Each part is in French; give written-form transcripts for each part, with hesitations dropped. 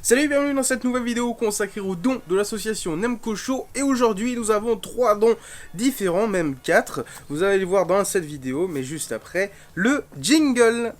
Salut, bienvenue dans cette nouvelle vidéo consacrée aux dons de l'association Nemco Show. Et aujourd'hui, nous avons 3 dons différents, même 4. Vous allez les voir dans cette vidéo, mais juste après le jingle.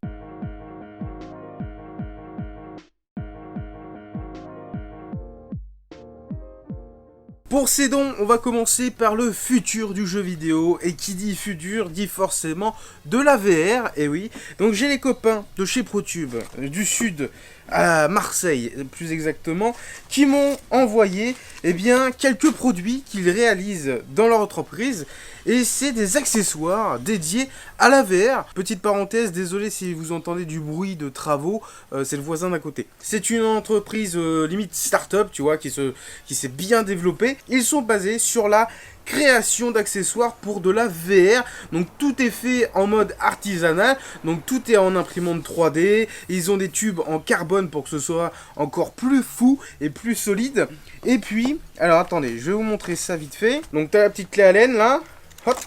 Pour ces dons, on va commencer par le futur du jeu vidéo. Et qui dit futur, dit forcément de la VR. Et oui, donc j'ai les copains de chez ProTube, du sud, à Marseille plus exactement, qui m'ont envoyé quelques produits qu'ils réalisent dans leur entreprise. Et c'est des accessoires dédiés à la VR. Petite parenthèse, désolé si vous entendez du bruit de travaux, c'est le voisin d'à côté. C'est une entreprise limite start-up, tu vois, qui s'est bien développée. Ils sont basés sur la création d'accessoires pour de la VR. Donc tout est fait en mode artisanal. Donc tout est en imprimante 3D. Ils ont des tubes en carbone pour que ce soit encore plus fou et plus solide. Et puis, alors attendez, je vais vous montrer ça vite fait. Donc t'as la petite clé Allen là. Hop.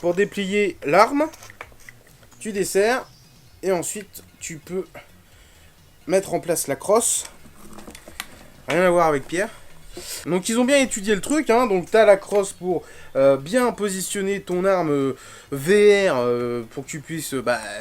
Pour déplier l'arme. Tu desserres. Et ensuite tu peux mettre en place la crosse. Rien à voir avec Pierre. Donc ils ont bien étudié le truc, hein. Donc t'as la crosse pour bien positionner ton arme VR pour que tu puisses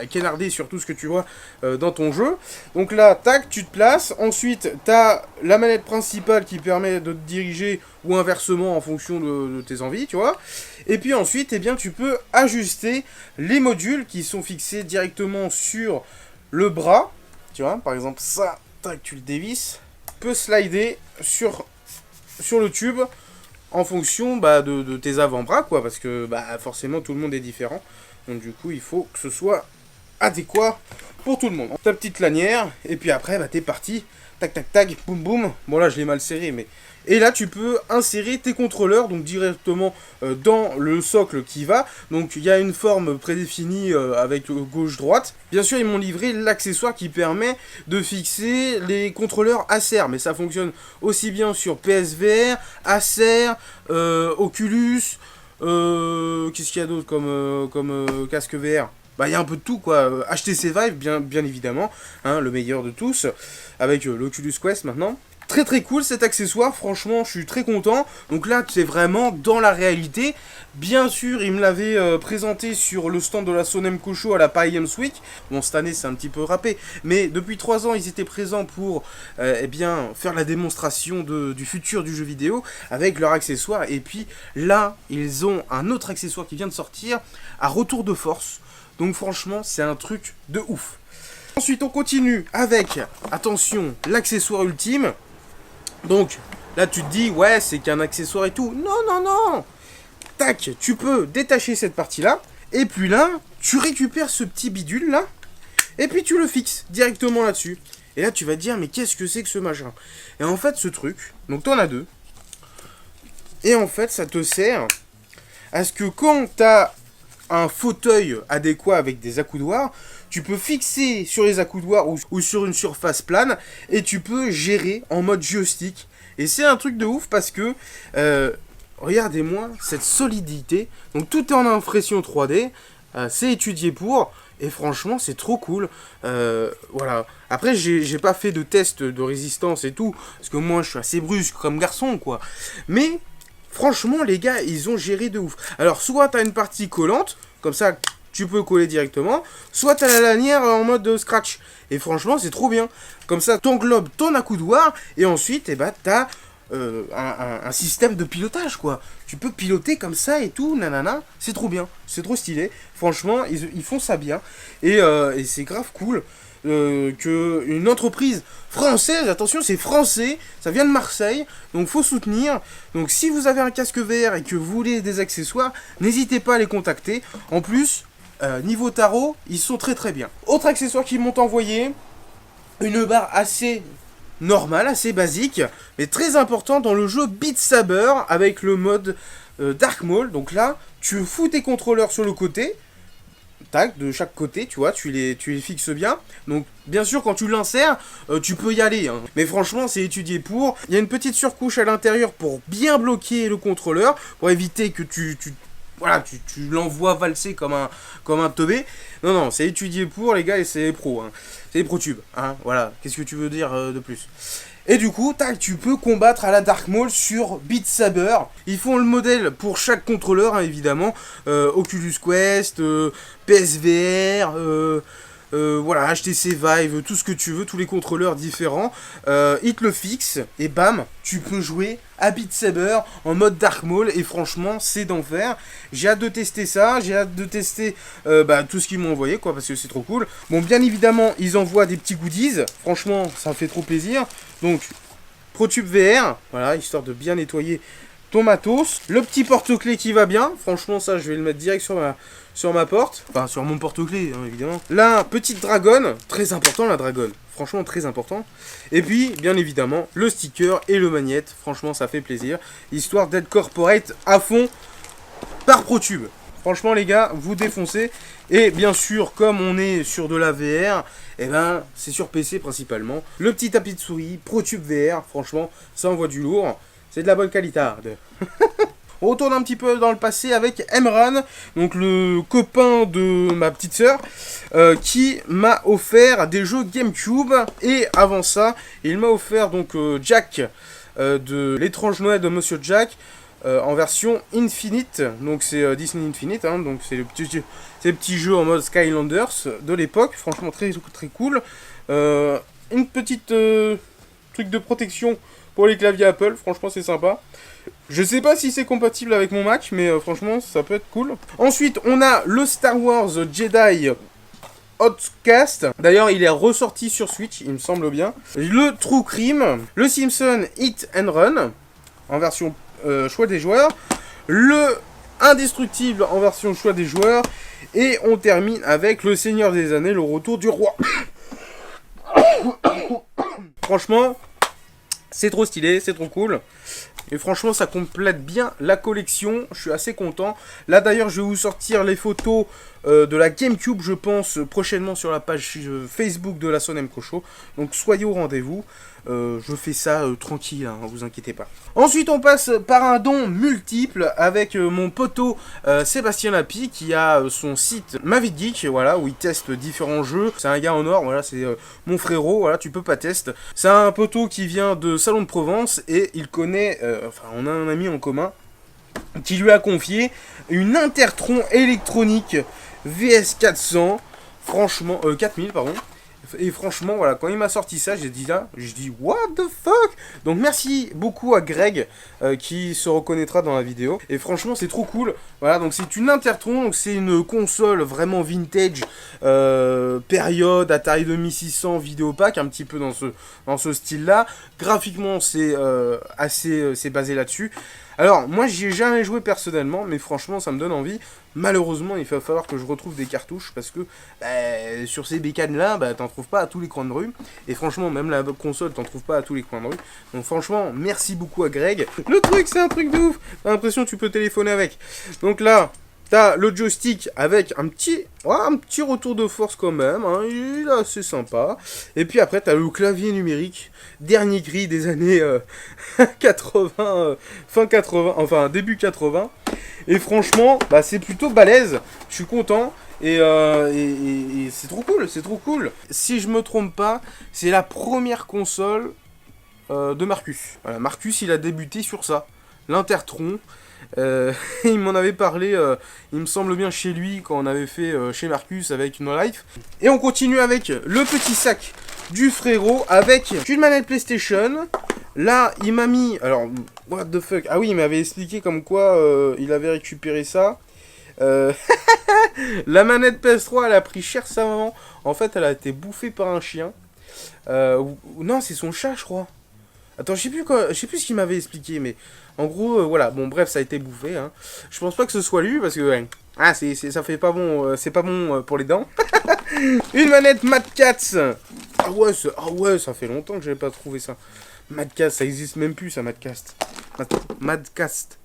canarder sur tout ce que tu vois dans ton jeu. Donc là, tac, tu te places. Ensuite, t'as la manette principale qui permet de te diriger ou inversement en fonction de tes envies, tu vois. Et puis ensuite, tu peux ajuster les modules qui sont fixés directement sur le bras. Tu vois, par exemple ça, tac, tu le dévisses. Peut slider sur le tube en fonction de tes avant-bras, quoi, parce que forcément tout le monde est différent, donc du coup il faut que ce soit adéquat pour tout le monde. Ta petite lanière, et puis après t'es parti, tac tac tac, boum boum. Bon là je l'ai mal serré, mais et là tu peux insérer tes contrôleurs donc directement dans le socle qui va. Donc il y a une forme prédéfinie avec gauche-droite. Bien sûr ils m'ont livré l'accessoire qui permet de fixer les contrôleurs Acer. Mais ça fonctionne aussi bien sur PSVR, Acer, Oculus. Qu'est-ce qu'il y a d'autre comme casque VR? Il y a un peu de tout, quoi. HTC Vive, bien évidemment, hein, le meilleur de tous, avec l'Oculus Quest maintenant. Très très cool cet accessoire, franchement je suis très content. Donc là c'est vraiment dans la réalité. Bien sûr il me l'avait présenté sur le stand de la Nemco Show à la Paris Games Week. Bon cette année c'est un petit peu râpé, mais depuis 3 ans ils étaient présents pour faire la démonstration du futur du jeu vidéo avec leur accessoire. Et puis là ils ont un autre accessoire qui vient de sortir à retour de force. Donc franchement c'est un truc de ouf. Ensuite on continue avec, attention, l'accessoire ultime. Donc, là tu te dis, ouais, c'est qu'un accessoire et tout. Non, non, non. Tac, tu peux détacher cette partie-là. Et puis là, tu récupères ce petit bidule là. Et puis tu le fixes directement là-dessus. Et là, tu vas te dire, mais qu'est-ce que c'est que ce machin? Et en fait, ce truc, donc t'en as 2. Et en fait, ça te sert à ce que quand t'as un fauteuil adéquat avec des accoudoirs, tu peux fixer sur les accoudoirs ou sur une surface plane et tu peux gérer en mode joystick. Et c'est un truc de ouf parce que regardez-moi cette solidité. Donc tout est en impression 3D, c'est étudié pour, et franchement c'est trop cool. Voilà. Après j'ai pas fait de test de résistance et tout parce que moi je suis assez brusque comme garçon, quoi. Mais franchement, les gars, ils ont géré de ouf. Alors, soit t'as une partie collante, comme ça, tu peux coller directement, soit t'as la lanière en mode scratch. Et franchement, c'est trop bien. Comme ça, t'englobes ton accoudoir, et ensuite, t'as un système de pilotage, quoi. Tu peux piloter comme ça et tout, nanana. C'est trop bien, c'est trop stylé. Franchement, ils font ça bien. Et c'est grave cool. Qu'une entreprise française, attention c'est français, ça vient de Marseille, donc faut soutenir. Donc si vous avez un casque VR et que vous voulez des accessoires, n'hésitez pas à les contacter. En plus, niveau tarot, ils sont très très bien. Autre accessoire qu'ils m'ont envoyé, une barre assez normale, assez basique, mais très important dans le jeu Beat Saber avec le mode Dark Maul. Donc là, tu fous tes contrôleurs sur le côté, tac, de chaque côté, tu vois, tu les fixes bien. Donc, bien sûr, quand tu l'insères, tu peux y aller, hein. Mais franchement, c'est étudié pour. Il y a une petite surcouche à l'intérieur pour bien bloquer le contrôleur, pour éviter que tu l'envoies valser comme un teubé. Non, c'est étudié pour, les gars, et c'est pro, hein. c'est des ProTube, hein, voilà, qu'est-ce que tu veux dire de plus? Et du coup, tac, tu peux combattre à la Dark Maul sur Beat Saber. Ils font le modèle pour chaque contrôleur, hein, évidemment. Oculus Quest, PSVR, voilà, HTC Vive, tout ce que tu veux, tous les contrôleurs différents. Ils te le fixent, et bam, tu peux jouer à Beat Saber en mode Dark Maul, et franchement, c'est d'enfer. J'ai hâte de tester ça, j'ai hâte de tester tout ce qu'ils m'ont envoyé, quoi, parce que c'est trop cool. Bon, bien évidemment, ils envoient des petits goodies, franchement, ça fait trop plaisir. Donc, ProTube VR, voilà, histoire de bien nettoyer ton matos. Le petit porte-clés qui va bien, franchement, ça, je vais le mettre direct sur ma porte. Enfin, sur mon porte-clés, hein, évidemment. La petite dragonne, très important, la dragonne. Franchement, très important. Et puis, bien évidemment, le sticker et le magnète. Franchement, ça fait plaisir. Histoire d'être corporate à fond par ProTube. Franchement, les gars, vous défoncez. Et bien sûr, comme on est sur de la VR, eh ben, c'est sur PC principalement. Le petit tapis de souris, ProTube VR, franchement, ça envoie du lourd. C'est de la bonne qualité. On retourne un petit peu dans le passé avec Emran, donc le copain de ma petite sœur, qui m'a offert des jeux GameCube. Et avant ça, il m'a offert donc Jack, de l'étrange Noël de Monsieur Jack, en version Infinite. Donc c'est Disney Infinite, hein, donc c'est le petit jeu en mode Skylanders de l'époque. Franchement très très cool. Une petite truc de protection pour les claviers Apple, franchement c'est sympa. Je sais pas si c'est compatible avec mon Mac, mais franchement ça peut être cool. Ensuite on a le Star Wars Jedi Outcast. D'ailleurs il est ressorti sur Switch, il me semble bien. Le True Crime, le Simpson Hit and Run en version choix des joueurs, le Indestructible en version choix des joueurs, et on termine avec le Seigneur des Anneaux, le retour du roi. Franchement, c'est trop stylé, c'est trop cool. Et franchement, ça complète bien la collection. Je suis assez content. Là, d'ailleurs, je vais vous sortir les photos de la GameCube, je pense, prochainement sur la page Facebook de la Sonem Show. Donc, soyez au rendez-vous. Je fais ça tranquille, hein, vous inquiétez pas. Ensuite, on passe par un don multiple avec mon poteau Sébastien Lapie, qui a son site Mavid Geek, voilà, où il teste différents jeux. C'est un gars en or, voilà, c'est mon frérot, voilà, tu peux pas tester. C'est un poteau qui vient de Salon de Provence et il connaît, enfin, on a un ami en commun qui lui a confié une Intertron électronique VS400, franchement, 4000, pardon. Et franchement, voilà, quand il m'a sorti ça, j'ai dit what the fuck? Donc merci beaucoup à Greg qui se reconnaîtra dans la vidéo. Et franchement, c'est trop cool. Voilà, donc c'est une Intertron, donc c'est une console vraiment vintage, période Atari 2600 vidéopack, un petit peu dans ce style-là. Graphiquement, c'est c'est basé là-dessus. Alors, moi, j'y ai jamais joué personnellement, mais franchement, ça me donne envie. Malheureusement, il va falloir que je retrouve des cartouches, parce que sur ces bécanes-là, t'en trouves pas à tous les coins de rue. Et franchement, même la console, t'en trouves pas à tous les coins de rue. Donc franchement, merci beaucoup à Greg. Le truc, c'est un truc de ouf. T'as l'impression que tu peux téléphoner avec. Donc là, t'as le joystick avec un petit retour de force quand même, hein, il est assez sympa. Et puis après, t'as le clavier numérique, dernier cri des années 80, fin 80, enfin début 80. Et franchement, c'est plutôt balèze, je suis content. Et c'est trop cool, c'est trop cool. Si je me trompe pas, c'est la première console de Marcus. Voilà, Marcus, il a débuté sur ça, l'Intertron. Il m'en avait parlé, il me semble bien chez lui, quand on avait fait chez Marcus avec No Life. Et on continue avec le petit sac du frérot, avec une manette PlayStation. Là, il m'a mis, alors, what the fuck, ah oui, il m'avait expliqué comme quoi il avait récupéré ça. La manette PS3, elle a pris cher sa maman. En fait, elle a été bouffée par un chien. Non, c'est son chat, je crois. Attends, je sais plus ce qu'il m'avait expliqué, mais en gros, voilà, bon, bref, ça a été bouffé, hein. Je pense pas que ce soit lui, parce que, ça fait pas bon, c'est pas bon pour les dents. Une manette Mad Catz. Ah ouais, ça fait longtemps que j'avais pas trouvé ça. Mad Catz, ça existe même plus, ça, Madcast. Madcast.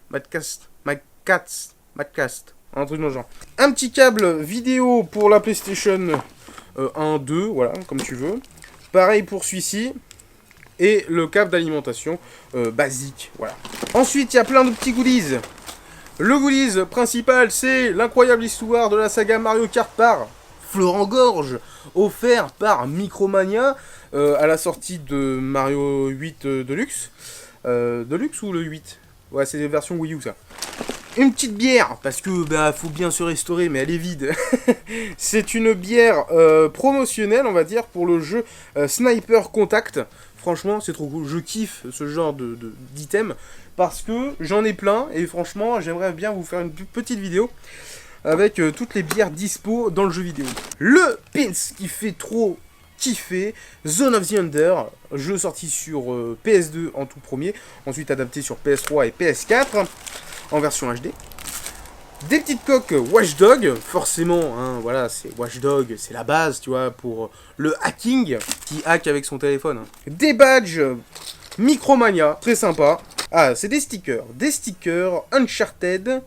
Un truc dans le genre. Un petit câble vidéo pour la PlayStation 1, 2, voilà, comme tu veux. Pareil pour celui-ci. Et le câble d'alimentation basique, voilà. Ensuite, il y a plein de petits goodies. Le goodies principal, c'est l'incroyable histoire de la saga Mario Kart par souffle en gorge, offert par Micromania à la sortie de Mario 8 Deluxe. Deluxe ou le 8? Ouais, c'est la version Wii U ça. Une petite bière, parce que bah faut bien se restaurer, mais elle est vide. C'est une bière promotionnelle, on va dire, pour le jeu Sniper Contact. Franchement, c'est trop cool. Je kiffe ce genre d'item parce que j'en ai plein et franchement, j'aimerais bien vous faire une petite vidéo avec toutes les bières dispo dans le jeu vidéo. Le pins qui fait trop kiffer, Zone of the Under, jeu sorti sur PS2 en tout premier, ensuite adapté sur PS3 et PS4 en version HD. Des petites coques Watchdog, forcément, hein, voilà, c'est Watchdog, c'est la base, tu vois, pour le hacking, qui hack avec son téléphone. Hein. Des badges Micromania, très sympa. Ah, c'est des stickers Uncharted,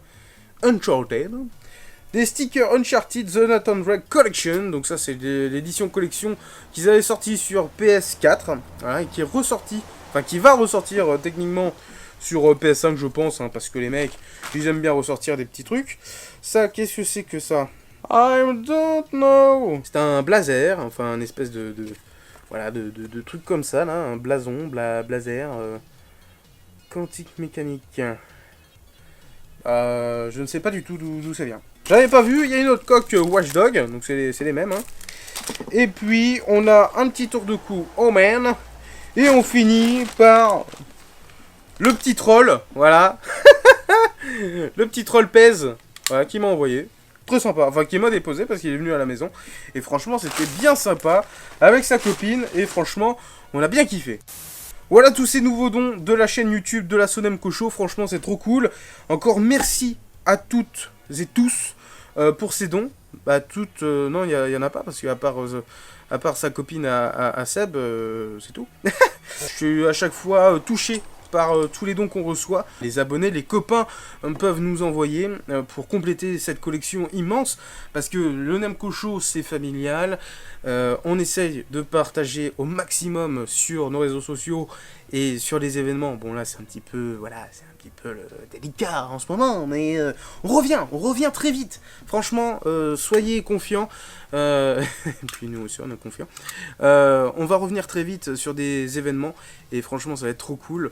des stickers Uncharted The Nathan Drake Collection, donc ça c'est l'édition collection qu'ils avaient sorti sur PS4, voilà, et qui est ressorti, enfin qui va ressortir techniquement sur PS5 je pense, hein, parce que les mecs, ils aiment bien ressortir des petits trucs. Ça, qu'est-ce que c'est que ça? I don't know. C'est un blazer, enfin un espèce voilà, de truc comme ça, là, un blason, blazer, quantique mécanique. Je ne sais pas du tout d'où ça vient. J'avais pas vu, il y a une autre coque Watchdog, donc c'est les mêmes. Hein. Et puis, on a un petit tour de cou Omen, et on finit par le petit troll, voilà. Le petit troll pèse, voilà, qui m'a envoyé. Très sympa, enfin qui m'a déposé parce qu'il est venu à la maison. Et franchement, c'était bien sympa, avec sa copine, et franchement, on a bien kiffé. Voilà tous ces nouveaux dons de la chaîne YouTube de la Sonem Cocho, franchement c'est trop cool. Encore merci à toutes et tous pour ces dons. Bah toutes, non il y en a pas parce qu'à part sa copine à Seb, c'est tout. Je suis à chaque fois touché par tous les dons qu'on reçoit. Les abonnés, les copains peuvent nous envoyer pour compléter cette collection immense, parce que le Nemco Show c'est familial, on essaye de partager au maximum sur nos réseaux sociaux et sur les événements. Bon là c'est un petit peu, voilà, c'est un petit peu délicat en ce moment, mais on revient très vite. Franchement, soyez confiants, et puis nous aussi on est confiants. On va revenir très vite sur des événements, et franchement ça va être trop cool.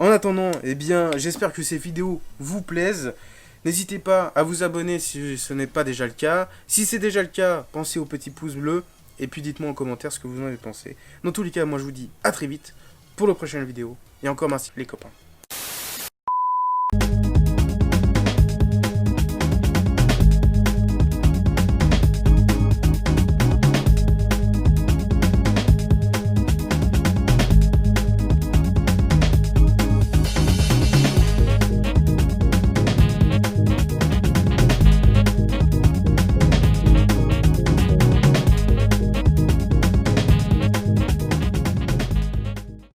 En attendant, eh bien, j'espère que ces vidéos vous plaisent. N'hésitez pas à vous abonner si ce n'est pas déjà le cas. Si c'est déjà le cas, pensez au petit pouce bleu. Et puis dites-moi en commentaire ce que vous en avez pensé. Dans tous les cas, moi je vous dis à très vite pour la prochaine vidéo. Et encore merci les copains.